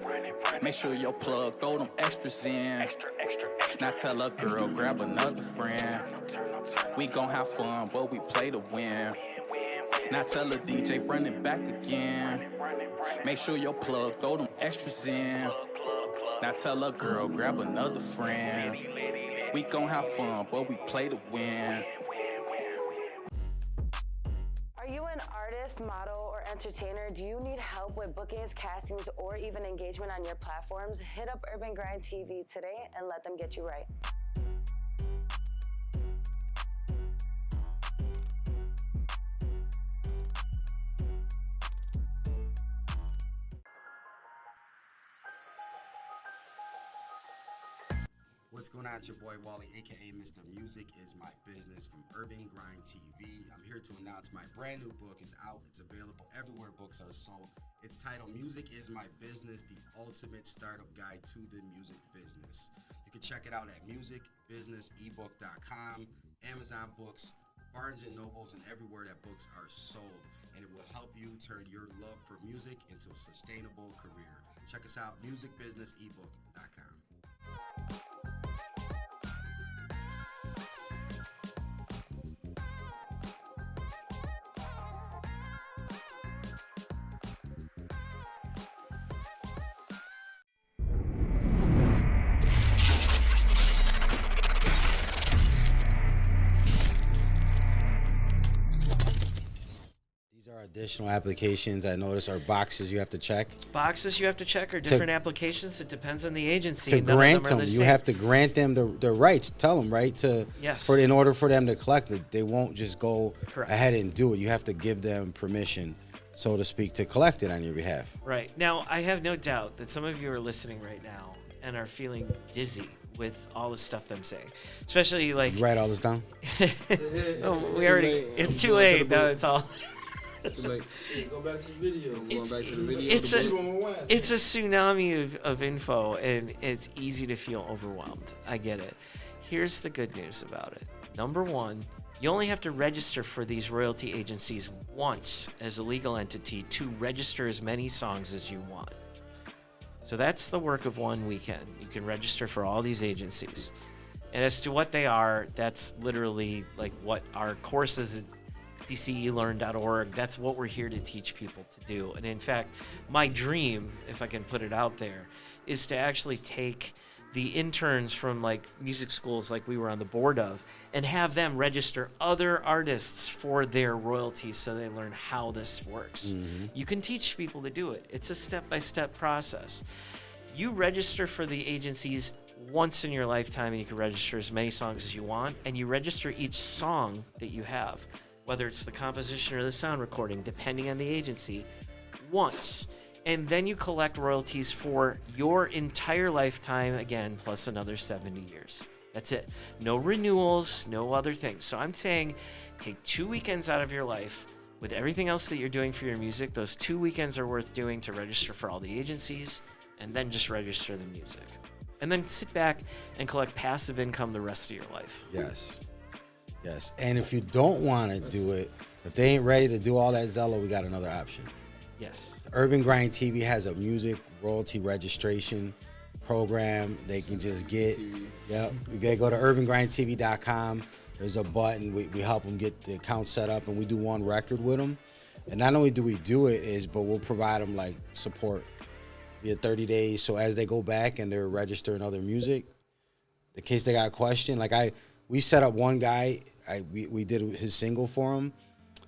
Make sure your plug, throw them extras in. Now tell a girl, grab another friend. We gon' have fun, but we play to win. Now tell the DJ, run it back again. Make sure your plug, throw them extras in. Now tell a girl, grab another friend. We gon' have fun, but we play to win. Are you an artist, model, or entertainer? Do you need help with bookings, castings, or even engagement on your platforms? Hit up Urban Grind TV today and let them get you right. What's going on? It's your boy Wally, aka Mr. Music Is My Business from Urban Grind TV. I'm here to announce my brand new book is out. It's available everywhere books are sold. It's titled Music Is My Business, the ultimate startup guide to the music business. You can check it out at musicbusinessebook.com, Amazon Books, Barnes & Nobles, and everywhere that books are sold. And it will help you turn your love for music into a sustainable career. Check us out, musicbusinessebook.com. Additional applications I notice are boxes you have to check. Boxes you have to check are different applications. It depends on the agency. To grant them, you have to grant them the rights. Tell them, right? In order for them to collect it, they won't just go ahead and do it. You have to give them permission, so to speak, to collect it on your behalf. Right. Now, I have no doubt that some of you are listening right now and are feeling dizzy with all the stuff that I'm saying, especially like. You write all this down? It's too late. No, it's all. Like, go back to the video. It's a tsunami of info, and it's easy to feel overwhelmed. I get it. Here's the good news about it. Number one, you only have to register for these royalty agencies once as a legal entity to register as many songs as you want. So that's the work of one weekend. You can register for all these agencies. And as to what they are, that's literally like what our courses ccelearn.org. That's what we're here to teach people to do. And in fact, my dream, if I can put it out there, is to actually take the interns from like music schools like we were on the board of and have them register other artists for their royalties so they learn how this works. Mm-hmm. You can teach people to do it. It's a step-by-step process. You register for the agencies once in your lifetime, and you can register as many songs as you want, and you register each song that you have, whether it's the composition or the sound recording, depending on the agency, once. And then you collect royalties for your entire lifetime, again, plus another 70 years. That's it. No renewals, no other things. So I'm saying take 2 weekends out of your life with everything else that you're doing for your music. Those 2 weekends are worth doing to register for all the agencies, and then just register the music. And then sit back and collect passive income the rest of your life. Yes. Yes, and if you don't want to do it, if they ain't ready to do all that Zello, we got another option. Yes. Urban Grind TV has a music royalty registration program. They can just get, they go to urbangrindtv.com, There's a button. We help them get the account set up, and we do one record with them. And not only do we do it, but we'll provide them like support via 30 days. So as they go back and they're registering other music, in case they got a question, we set up one guy. We did his single for him.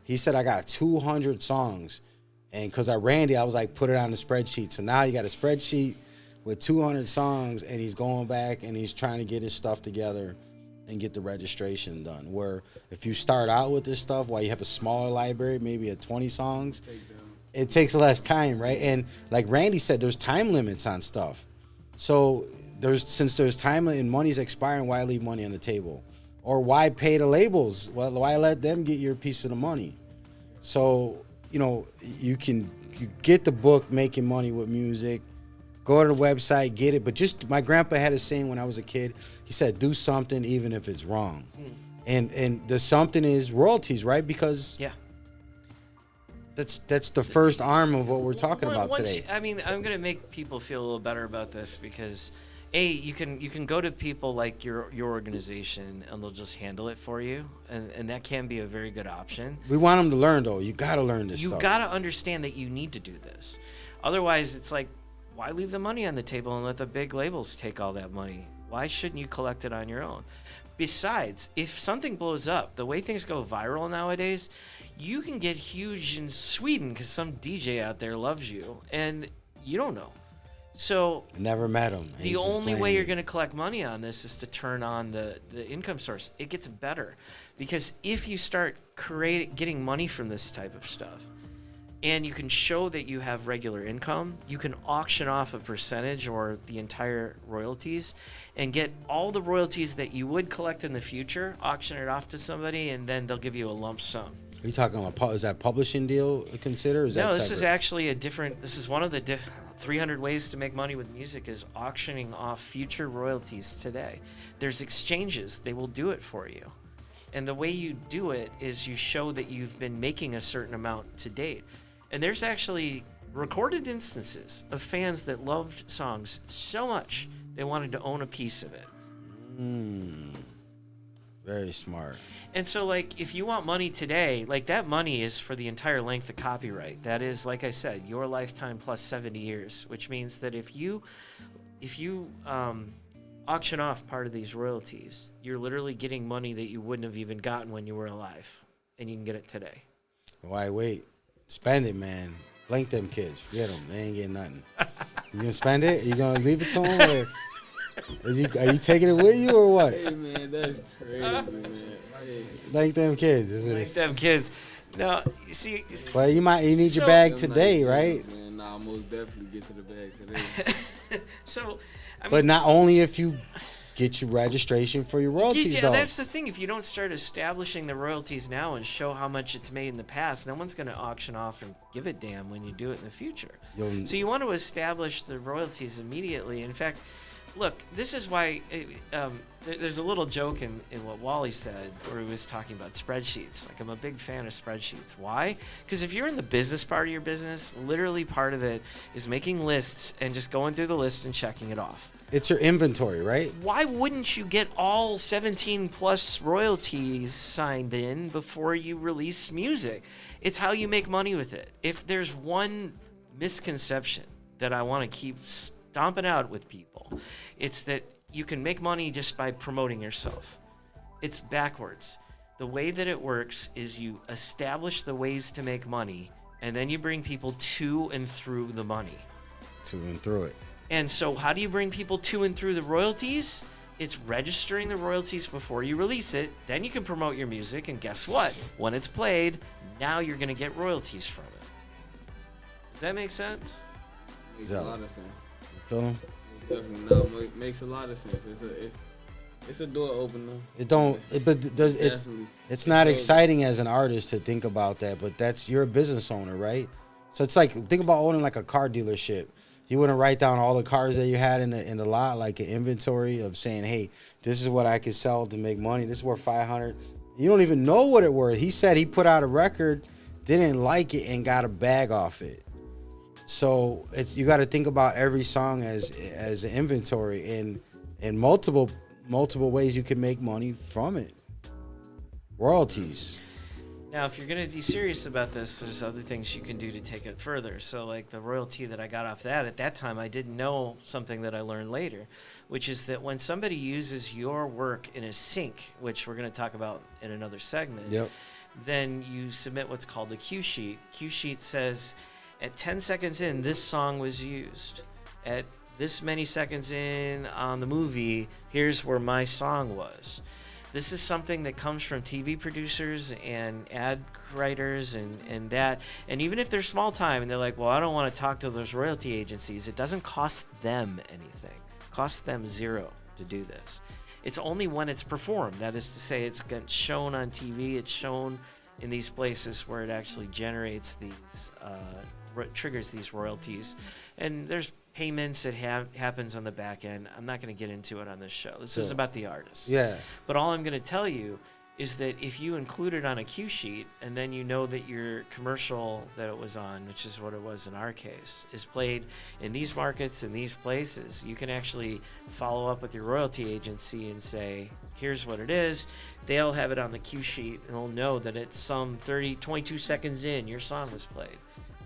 He said, I got 200 songs. And because I Randy, I was like, put it on the spreadsheet. So now you got a spreadsheet with 200 songs, and he's going back and he's trying to get his stuff together and get the registration done. Where if you start out with this stuff, while you have a smaller library, maybe at 20 songs, it takes less time, right? And like Randy said, there's time limits on stuff. So since there's time and money's expiring, why leave money on the table? Or why pay the labels? Well, why let them get your piece of the money? So, you get the book, Making Money with Music. Go to the website, get it. But my grandpa had a saying when I was a kid. He said, do something even if it's wrong. And the something is royalties, right? Because that's the first arm of what we're talking about today. I'm going to make people feel a little better about this because, you can go to people like your organization and they'll just handle it for you, and that can be a very good option. We want them to learn, though. You got to learn this stuff. You got to understand that you need to do this. Otherwise, it's like, why leave the money on the table and let the big labels take all that money? Why shouldn't you collect it on your own? Besides, if something blows up, the way things go viral nowadays, you can get huge in Sweden because some DJ out there loves you, and you don't know. So never met him. The only way you're going to collect money on this is to turn on the income source. It gets better because if you start getting money from this type of stuff, and you can show that you have regular income, you can auction off a percentage or the entire royalties and get all the royalties that you would collect in the future, auction it off to somebody, and then they'll give you a lump sum. Are you talking about, is that publishing deal consider? No, this is actually this is one of the 300 ways to make money with music is auctioning off future royalties today. There's exchanges, they will do it for you. And the way you do it is you show that you've been making a certain amount to date. And there's actually recorded instances of fans that loved songs so much they wanted to own a piece of it. Very smart. And so, if you want money today, that money is for the entire length of copyright. That is, like I said, your lifetime plus 70 years, which means that if you auction off part of these royalties, you're literally getting money that you wouldn't have even gotten when you were alive, and you can get it today. Why wait? Spend it, man. Blink them kids. Forget them. They ain't getting nothing. You gonna spend it? You gonna leave it to them? Or are you taking it with you or what? Hey, man, that's crazy, man. Hey. Blink them kids. Blink them kids. No, you see. Well, you need your bag today, right? Man, nah, I'll most definitely get to the bag today. So, but not only if you get your registration for your royalties, though. That's the thing. If you don't start establishing the royalties now and show how much it's made in the past, no one's going to auction off and give a damn when you do it in the future. So you want to establish the royalties immediately. In fact, look, this is why there's a little joke in what Wally said where he was talking about spreadsheets. I'm a big fan of spreadsheets. Why? Because if you're in the business part of your business, literally part of it is making lists and just going through the list and checking it off. It's your inventory, right? Why wouldn't you get all 17 plus royalties signed in before you release music? It's how you make money with it. If there's one misconception that I want to keep stomping out with people, it's that you can make money just by promoting yourself. It's backwards. The way that it works is you establish the ways to make money, and then you bring people to and through the money. To and through it. And so how do you bring people to and through the royalties? It's registering the royalties before you release it. Then you can promote your music, and guess what? When it's played, now you're going to get royalties from it. Does that make sense? Makes a lot of sense. Feel them? Definitely. No, it makes a lot of sense. It's a door opener. It's not exciting as an artist to think about that, but you're a business owner, right? So it's think about owning a car dealership. You wouldn't write down all the cars that you had in the lot, like an inventory of saying, hey, this is what I could sell to make money. This is worth $500. You don't even know what it worth. He said he put out a record, didn't like it, and got a bag off it. So you got to think about every song as an inventory and multiple ways you can make money from it. royalties. Now, if you're going to be serious about this, there's other things you can do to take it further. So, like the royalty that I got off that, at that time, I didn't know something that I learned later, which is that when somebody uses your work in a sync, which we're going to talk about in another segment, then you submit what's called a cue sheet. Cue sheet says, at 10 seconds in, this song was used. At this many seconds in on the movie, here's where my song was. This is something that comes from TV producers and ad writers and that. And even if they're small time and they're like, well, I don't want to talk to those royalty agencies, it doesn't cost them anything. It costs them zero to do this. It's only when it's performed. That is to say, it's shown on TV, it's shown in these places where it actually generates these, triggers these royalties. And there's payments that happens on the back end. I'm not going to get into it on this show. This is about the artist. Yeah. But all I'm going to tell you is that if you include it on a cue sheet and then you know that your commercial that it was on, which is what it was in our case, is played in these markets, in these places, you can actually follow up with your royalty agency and say, here's what it is. They'll have it on the cue sheet and they'll know that it's some 22 seconds in, your song was played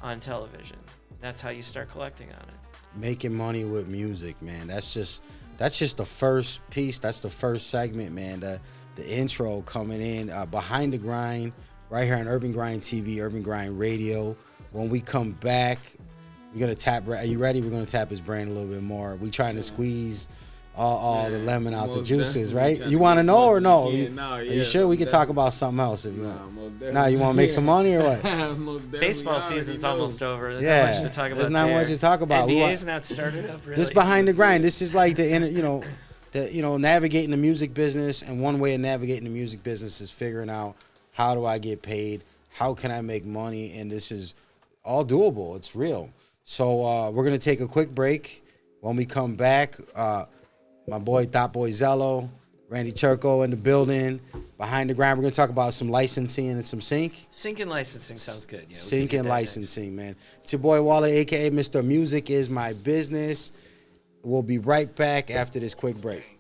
on television. That's how you start collecting on it. Making money with music, man. That's just the first piece. That's the first segment, man. The intro coming in behind the grind, right here on Urban Grind TV, Urban Grind Radio. When we come back, we're gonna tap. Are you ready? We're gonna tap his brain a little bit more. We trying to squeeze all the lemon out the juices, right? You want to know or no? Are you sure we can talk about something else if you want? Nah, you want to make some money or what? Baseball season's almost over. There's Yeah, not much to talk about. there's not much to talk about. NBA's not started up really. This behind the grind. This is like navigating the music business, and one way of navigating the music business is figuring out how do I get paid, how can I make money, and this is all doable. It's real. So we're gonna take a quick break. When we come back, my boy Thot Boy Zello, Randy Chertkow in the building. Behind the grind, we're gonna talk about some licensing and some sync. Sync and licensing sounds good. Yeah, sync and licensing, man. It's your boy Wally, aka Mr. Music is My Business. We'll be right back after this quick break.